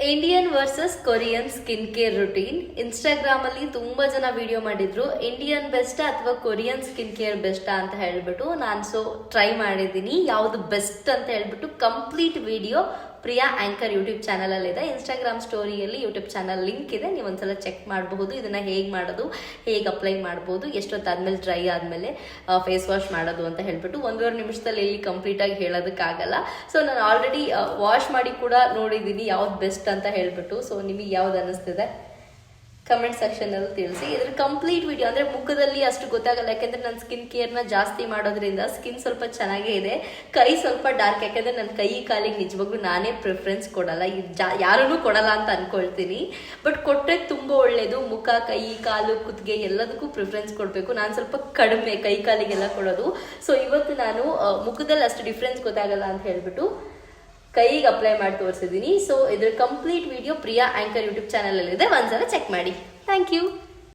Indian versus Korean skin care routine. Instagram ಅಲ್ಲಿ ತುಂಬಾ ಜನ ವಿಡಿಯೋ ಮಾಡಿದ್ರು, ಇಂಡಿಯನ್ ಬೆಸ್ಟ್ ಅಥವಾ ಕೊರಿಯನ್ ಸ್ಕಿನ್ ಕೇರ್ ಬೆಸ್ಟ್ ಅಂತ ಹೇಳ್ಬಿಟ್ಟು. ನಾನು ಟ್ರೈ ಮಾಡಿದ್ದೀನಿ ಯಾವ್ದು ಬೆಸ್ಟ್ ಅಂತ ಹೇಳ್ಬಿಟ್ಟು. Complete video Priya anchor YouTube channel ಅಲ್ಲಿ ಇದೆ. ಇನ್ಸ್ಟಾಗ್ರಾಮ್ ಸ್ಟೋರಿಯಲ್ಲಿ ಯೂಟ್ಯೂಬ್ ಚಾನಲ್ ಲಿಂಕ್ ಇದೆ, ನೀವು ಒಂದ್ಸಲ ಚೆಕ್ ಮಾಡಬಹುದು. ಇದನ್ನ ಹೇಗೆ ಮಾಡೋದು, ಹೇಗೆ ಅಪ್ಲೈ ಮಾಡಬಹುದು, ಎಷ್ಟೊತ್ತಾದ್ಮೇಲೆ ಡ್ರೈ ಆದ್ಮೇಲೆ ಫೇಸ್ ವಾಶ್ ಮಾಡೋದು ಅಂತ ಹೇಳ್ಬಿಟ್ಟು 1.5 ನಿಮಿಷದಲ್ಲಿ ಇಲ್ಲಿ ಕಂಪ್ಲೀಟ್ ಆಗಿ ಹೇಳೋದಕ್ಕಾಗಲ್ಲ. ಸೊ ನಾನು ಆಲ್ರೆಡಿ ವಾಶ್ ಮಾಡಿ ಕೂಡ ನೋಡಿದ್ದೀನಿ ಯಾವ್ದು ಬೆಸ್ಟ್ ಅಂತ ಹೇಳ್ಬಿಟ್ಟು. ಸೊ ನಿಮಗೆ ಯಾವ್ದು ಅನ್ನಿಸ್ತಿದೆ ಕಮೆಂಟ್ ಸೆಕ್ಷನ್ ಅಲ್ಲಿ ತಿಳಿಸಿ. ಇದ್ರ ಕಂಪ್ಲೀಟ್ ವಿಡಿಯೋ ಅಂದ್ರೆ ಮುಖದಲ್ಲಿ ಅಷ್ಟು ಗೊತ್ತಾಗಲ್ಲ, ಯಾಕಂದ್ರೆ ನನ್ನ ಸ್ಕಿನ್ ಕೇರ್ನ ಜಾಸ್ತಿ ಮಾಡೋದ್ರಿಂದ ಸ್ಕಿನ್ ಸ್ವಲ್ಪ ಚೆನ್ನಾಗೇ ಇದೆ. ಕೈ ಸ್ವಲ್ಪ ಡಾರ್ಕ್, ಯಾಕಂದ್ರೆ ನನ್ನ ಕೈ ಕಾಲಿಗೆ ನಿಜವಾಗ್ಲೂ ನಾನೇ ಪ್ರಿಫರೆನ್ಸ್ ಕೊಡಲ್ಲ, ಯಾರೂ ಕೊಡಲ್ಲ ಅಂತ ಅನ್ಕೊಳ್ತೀನಿ. ಬಟ್ ಕೊಟ್ಟರೆ ತುಂಬ ಒಳ್ಳೇದು. ಮುಖ, ಕೈ, ಕಾಲು, ಕುತ್ತಿಗೆ ಎಲ್ಲದಕ್ಕೂ ಪ್ರಿಫರೆನ್ಸ್ ಕೊಡಬೇಕು. ನಾನು ಸ್ವಲ್ಪ ಕಡಿಮೆ ಕೈ ಕಾಲಿಗೆಲ್ಲ ಕೊಡೋದು. ಸೊ ಇವತ್ತು ನಾನು ಮುಖದಲ್ಲಿ ಅಷ್ಟು ಡಿಫ್ರೆನ್ಸ್ ಗೊತ್ತಾಗಲ್ಲ ಅಂತ ಹೇಳ್ಬಿಟ್ಟು ಕೈಗೆ ಅಪ್ಲೈ ಮಾಡಿ ತೋರಿಸಿದ್ದೀನಿ. ಸೊ ಇದ್ರ complete video Priya anchor YouTube channel ಅಲ್ಲಿ ಇದೆ, ಒಂದ್ಸಲ ಚೆಕ್ ಮಾಡಿ. Thank you.